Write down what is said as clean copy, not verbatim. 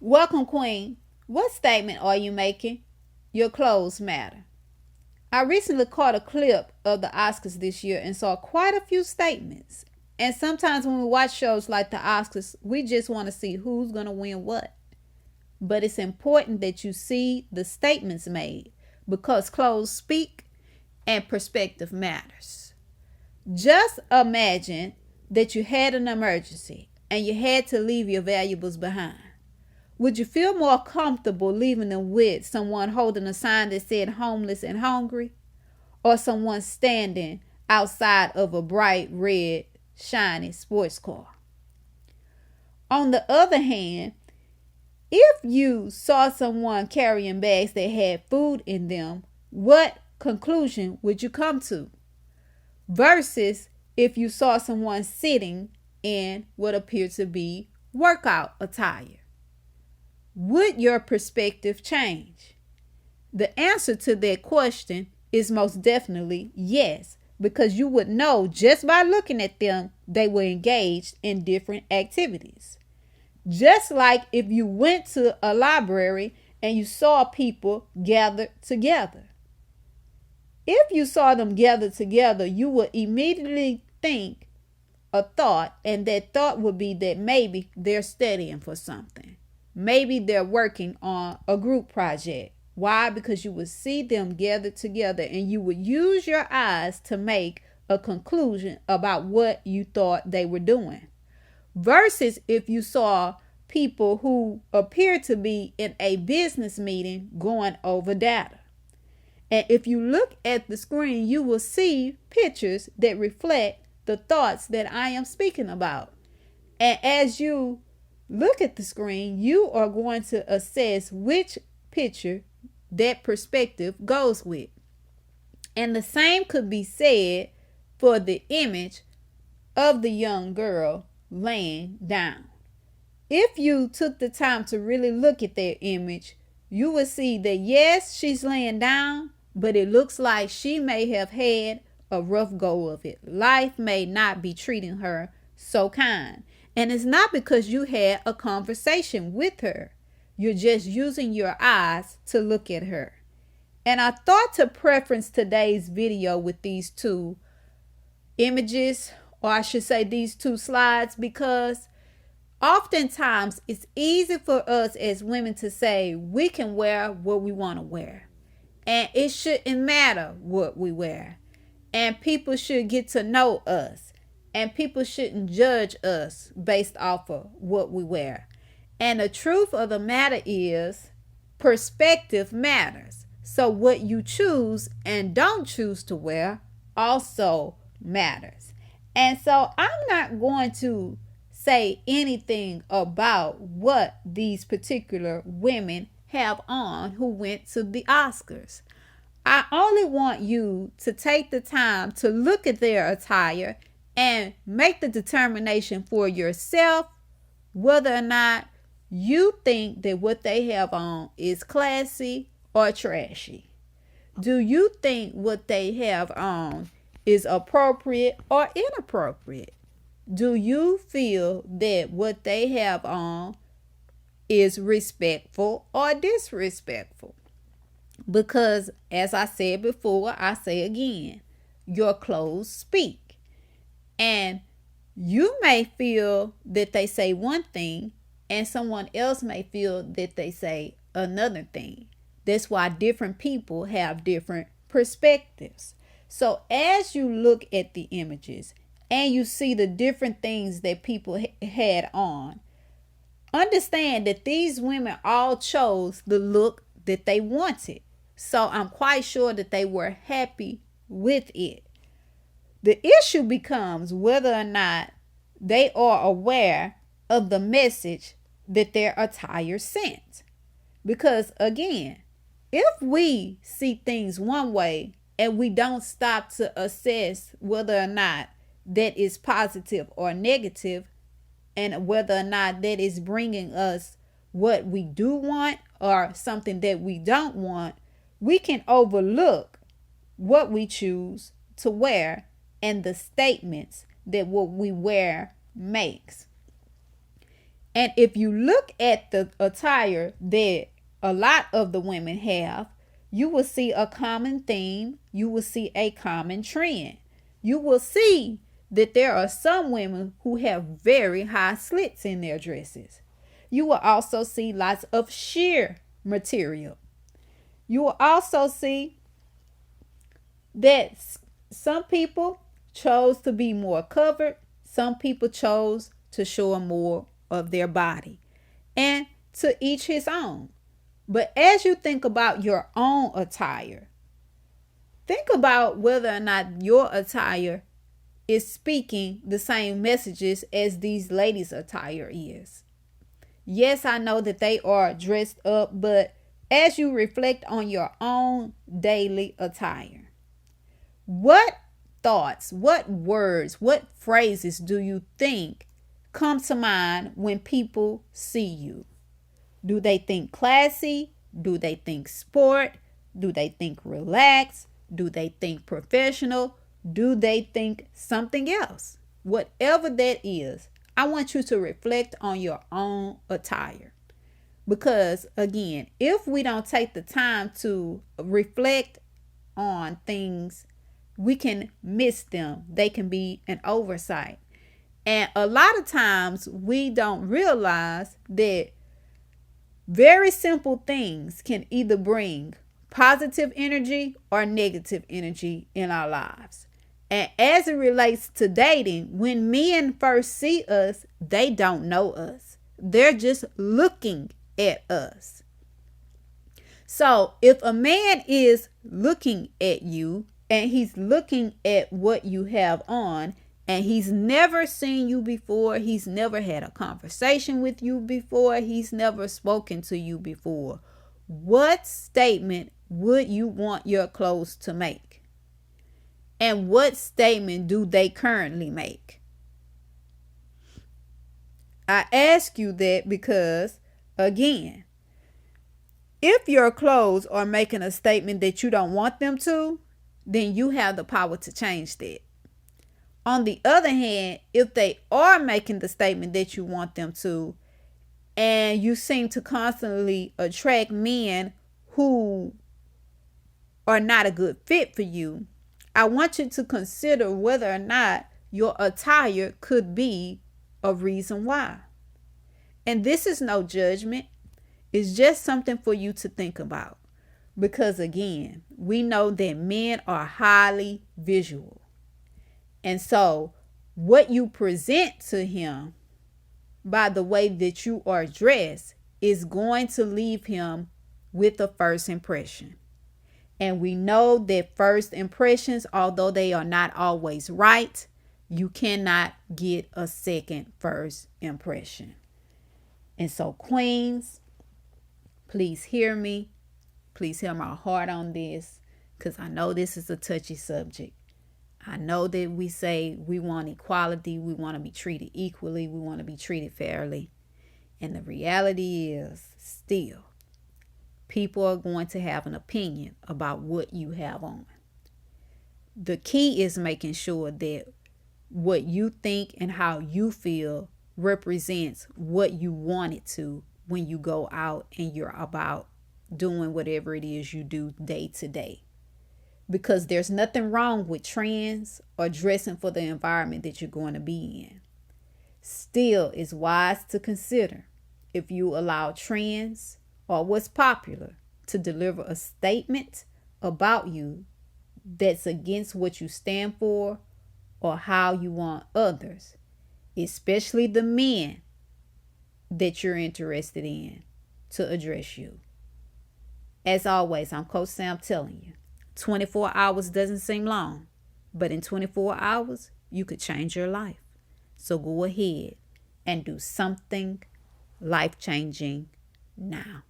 Welcome, Queen. What statement are you making? Your clothes matter. I recently caught a clip of the Oscars this year and saw quite a few statements. And sometimes when we watch shows like the Oscars, we just want to see who's going to win what. But it's important that you see the statements made because clothes speak and perspective matters. Just imagine that you had an emergency and you had to leave your valuables behind. Would you feel more comfortable leaving them with someone holding a sign that said homeless and hungry? Or someone standing outside of a bright red, shiny sports car? On the other hand, if you saw someone carrying bags that had food in them, what conclusion would you come to? Versus if you saw someone sitting in what appeared to be workout attire. Would your perspective change? The answer to that question is most definitely yes, because you would know just by looking at them they were engaged in different activities. Just like if you went to a library and you saw people gathered together. If you saw them gathered together, you would immediately think a thought, and that thought would be that maybe they're studying for something. Maybe they're working on a group project. Why? Because you would see them gathered together and you would use your eyes to make a conclusion about what you thought they were doing. Versus if you saw people who appeared to be in a business meeting going over data. And if you look at the screen, you will see pictures that reflect the thoughts that I am speaking about. And as you look at the screen, you are going to assess which picture that perspective goes with. And the same could be said for the image of the young girl laying down. If you took the time to really look at that image, you will see that yes, she's laying down, but it looks like she may have had a rough go of it. Life may not be treating her so kind. And it's not because you had a conversation with her. You're just using your eyes to look at her. And I thought to preference today's video with these two images, or I should say these two slides, because oftentimes it's easy for us as women to say we can wear what we want to wear. And it shouldn't matter what we wear. And people should get to know us. And people shouldn't judge us based off of what we wear. And the truth of the matter is, perspective matters. So what you choose and don't choose to wear also matters. And so I'm not going to say anything about what these particular women have on who went to the Oscars. I only want you to take the time to look at their attire and make the determination for yourself whether or not you think that what they have on is classy or trashy. Do you think what they have on is appropriate or inappropriate? Do you feel that what they have on is respectful or disrespectful? Because as I said before, I say again, your clothes speak. And you may feel that they say one thing and someone else may feel that they say another thing. That's why different people have different perspectives. So as you look at the images and you see the different things that people had on, understand that these women all chose the look that they wanted. So I'm quite sure that they were happy with it. The issue becomes whether or not they are aware of the message that their attire sent. Because again, if we see things one way and we don't stop to assess whether or not that is positive or negative, and whether or not that is bringing us what we do want or something that we don't want, we can overlook what we choose to wear and the statements that what we wear makes. And if you look at the attire that a lot of the women have, you will see a common theme. You will see a common trend. You will see that there are some women who have very high slits in their dresses. You will also see lots of sheer material. You will also see that some people chose to be more covered. Some people chose to show more of their body. And to each his own. But as you think about your own attire, think about whether or not your attire is speaking the same messages as these ladies' attire is. Yes, I know that they are dressed up, but as you reflect on your own daily attire, what thoughts, what words, what phrases do you think come to mind when people see you? Do they think classy? Do they think sport? Do they think relaxed? Do they think professional? Do they think something else? Whatever that is, I want you to reflect on your own attire. Because again, if we don't take the time to reflect on things, we can miss them. They can be an oversight. And a lot of times we don't realize that very simple things can either bring positive energy or negative energy in our lives. And as it relates to dating, when men first see us, they don't know us. They're just looking at us. So if a man is looking at you and he's looking at what you have on, and he's never seen you before, he's never had a conversation with you before, he's never spoken to you before, what statement would you want your clothes to make? And what statement do they currently make? I ask you that because, again, if your clothes are making a statement that you don't want them to, then you have the power to change that. On the other hand, if they are making the statement that you want them to, and you seem to constantly attract men who are not a good fit for you, I want you to consider whether or not your attire could be a reason why. And this is no judgment. It's just something for you to think about. Because again, we know that men are highly visual. And so what you present to him by the way that you are dressed is going to leave him with a first impression. And we know that first impressions, although they are not always right, you cannot get a second first impression. And so queens, please hear me. Please hear my heart on this, because I know this is a touchy subject. I know that we say we want equality, we want to be treated equally, we want to be treated fairly. And the reality is, still, people are going to have an opinion about what you have on. The key is making sure that what you think and how you feel represents what you want it to when you go out and you're about doing whatever it is you do day to day. Because there's nothing wrong with trends or dressing for the environment that you're going to be in. Still, it's wise to consider if you allow trends or what's popular to deliver a statement about you that's against what you stand for or how you want others, especially the men that you're interested in, to address you. As always, I'm Coach Sam telling you, 24 hours doesn't seem long, but in 24 hours, you could change your life. So go ahead and do something life-changing now.